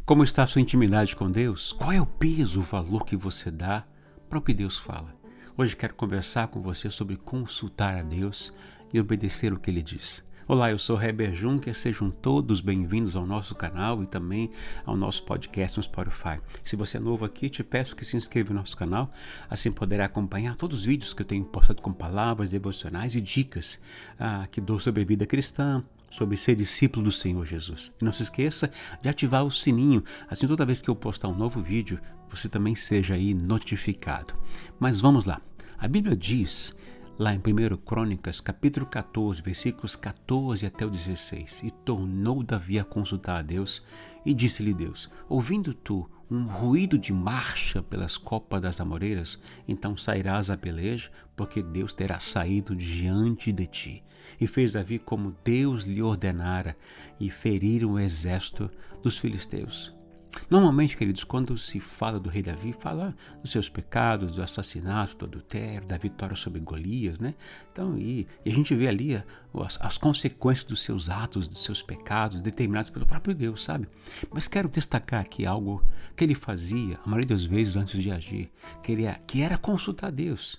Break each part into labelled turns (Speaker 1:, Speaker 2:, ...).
Speaker 1: Como está a sua intimidade com Deus? Qual é o peso, o valor que você dá para o que Deus fala? Hoje quero conversar com você sobre consultar a Deus e obedecer o que Ele diz. Olá, eu sou Heber Juncker, sejam todos bem-vindos ao nosso canal e também ao nosso podcast no Spotify. Se você é novo aqui, te peço que se inscreva no nosso canal, assim poderá acompanhar todos os vídeos que eu tenho postado com palavras, devocionais e dicas que dou sobre a vida cristã, sobre ser discípulo do Senhor Jesus. E não se esqueça de ativar o sininho, assim toda vez que eu postar um novo vídeo, você também seja aí notificado. Mas vamos lá. A Bíblia diz, lá em 1 Crônicas, capítulo 14, versículos 14 até o 16, e tornou Davi a consultar a Deus, e disse-lhe Deus, ouvindo tu um ruído de marcha pelas copas das amoreiras, então sairás a peleja, porque Deus terá saído diante de ti. E fez Davi como Deus lhe ordenara, e feriram o exército dos filisteus. Normalmente, queridos, quando se fala do rei Davi, fala dos seus pecados, do assassinato, do adultério, da vitória sobre Golias, né? Então, e a gente vê ali as consequências dos seus atos, dos seus pecados, determinados pelo próprio Deus, sabe? Mas quero destacar aqui algo que ele fazia, a maioria das vezes, antes de agir, que era consultar Deus.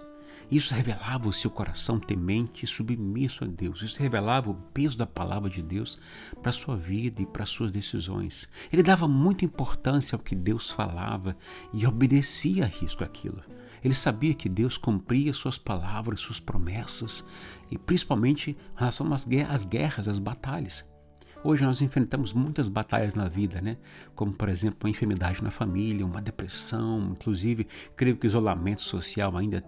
Speaker 1: Isso revelava o seu coração temente e submisso a Deus. Isso revelava o peso da palavra de Deus para a sua vida e para as suas decisões. Ele dava muita importância ao que Deus falava e obedecia a risco àquilo. Ele sabia que Deus cumpria suas palavras, suas promessas, e principalmente em relação às guerras, às batalhas. Hoje nós enfrentamos muitas batalhas na vida, né? Como, por exemplo, uma enfermidade na família, uma depressão, inclusive, creio que o isolamento social ainda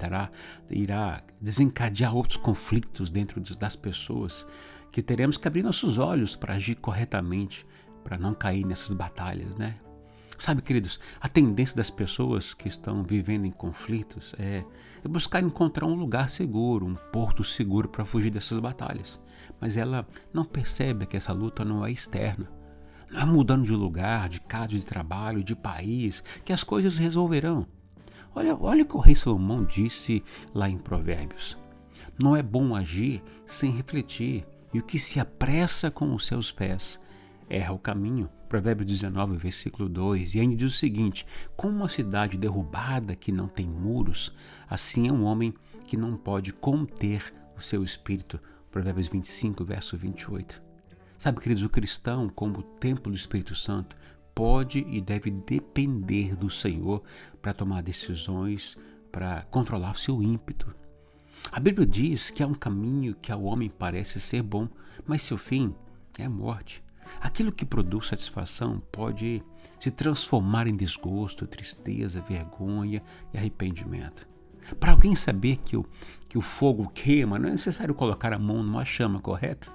Speaker 1: irá desencadear outros conflitos dentro das pessoas, que teremos que abrir nossos olhos para agir corretamente, para não cair nessas batalhas, né? Sabe, queridos, a tendência das pessoas que estão vivendo em conflitos é buscar encontrar um lugar seguro, um porto seguro para fugir dessas batalhas. Mas ela não percebe que essa luta não é externa. Não é mudando de lugar, de casa, de trabalho, de país, que as coisas resolverão. Olha o que o rei Salomão disse lá em Provérbios. Não é bom agir sem refletir, e o que se apressa com os seus pés erra o caminho. Provérbios 19, versículo 2, e ainda diz o seguinte, como uma cidade derrubada que não tem muros, assim é um homem que não pode conter o seu espírito. Provérbios 25, verso 28. Sabe, queridos, o cristão, como o templo do Espírito Santo, pode e deve depender do Senhor para tomar decisões, para controlar o seu ímpeto. A Bíblia diz que há um caminho que ao homem parece ser bom, mas seu fim é a morte. Aquilo que produz satisfação pode se transformar em desgosto, tristeza, vergonha e arrependimento. Para alguém saber que o fogo queima, não é necessário colocar a mão numa chama, correto?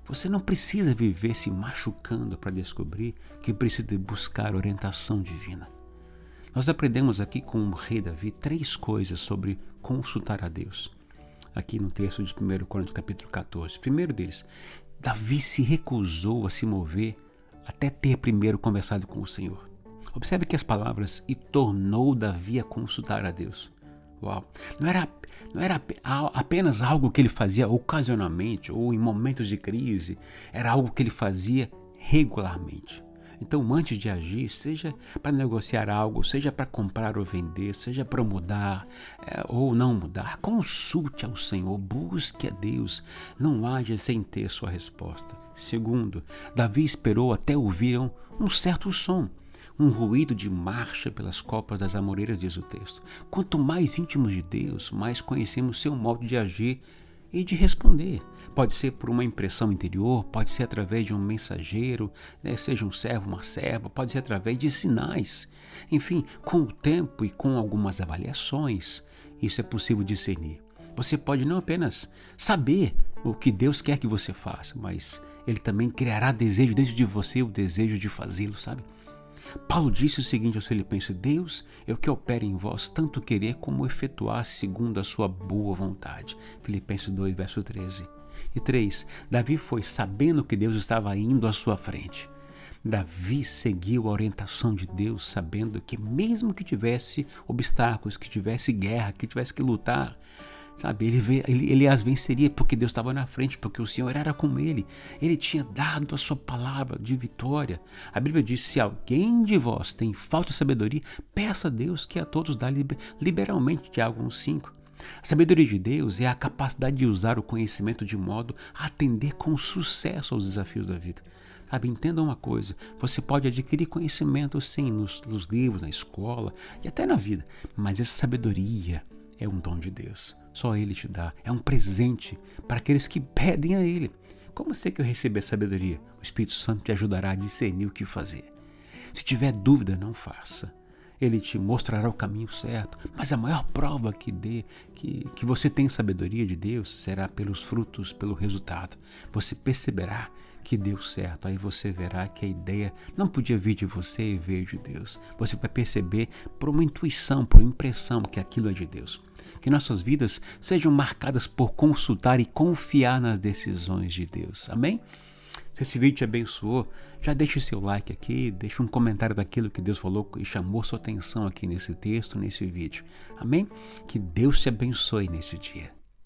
Speaker 1: Você não precisa viver se machucando para descobrir que precisa buscar orientação divina. Nós aprendemos aqui com o rei Davi 3 coisas sobre consultar a Deus. Aqui no texto de 1 Crônicas capítulo 14. Primeiro deles, Davi se recusou a se mover até ter primeiro conversado com o Senhor. Observe que as palavras "e tornou Davi a consultar a Deus". Uau! Não era apenas algo que ele fazia ocasionalmente ou em momentos de crise, era algo que ele fazia regularmente. Então, antes de agir, seja para negociar algo, seja para comprar ou vender, seja para mudar ou não mudar, consulte ao Senhor, busque a Deus, não haja sem ter sua resposta. Segundo, Davi esperou até ouvir um certo som, um ruído de marcha pelas copas das amoreiras, diz o texto. Quanto mais íntimos de Deus, mais conhecemos seu modo de agir e de responder. Pode ser por uma impressão interior, pode ser através de um mensageiro, seja um servo, uma serva, pode ser através de sinais. Enfim, com o tempo e com algumas avaliações, isso é possível discernir. Você pode não apenas saber o que Deus quer que você faça, mas Ele também criará desejo dentro de você, o desejo de fazê-lo, sabe? Paulo disse o seguinte aos Filipenses, Deus é o que opera em vós, tanto querer como efetuar segundo a sua boa vontade. Filipenses 2, verso 13. E 3. Davi foi sabendo que Deus estava indo à sua frente. Davi seguiu a orientação de Deus, sabendo que mesmo que tivesse obstáculos, que tivesse guerra, que tivesse que lutar, Sabe, ele as venceria porque Deus estava na frente, porque o Senhor era com ele. Ele tinha dado a sua palavra de vitória. A Bíblia diz: se alguém de vós tem falta de sabedoria, peça a Deus que a todos dá liberalmente. Tiago 1,5. A sabedoria de Deus é a capacidade de usar o conhecimento de modo a atender com sucesso aos desafios da vida. Sabe, entenda uma coisa: você pode adquirir conhecimento sim nos livros, na escola e até na vida, mas essa sabedoria é um dom de Deus. Só Ele te dá. É um presente para aqueles que pedem a Ele. Como sei que eu recebi a sabedoria? O Espírito Santo te ajudará a discernir o que fazer. Se tiver dúvida, não faça. Ele te mostrará o caminho certo. Mas a maior prova que você tem sabedoria de Deus será pelos frutos, pelo resultado. Você perceberá que deu certo. Aí você verá que a ideia não podia vir de você e veio de Deus. Você vai perceber por uma intuição, por uma impressão que aquilo é de Deus. Que nossas vidas sejam marcadas por consultar e confiar nas decisões de Deus. Amém? Se esse vídeo te abençoou, já deixe seu like aqui, deixe um comentário daquilo que Deus falou e chamou sua atenção aqui nesse texto, nesse vídeo. Amém? Que Deus te abençoe nesse dia.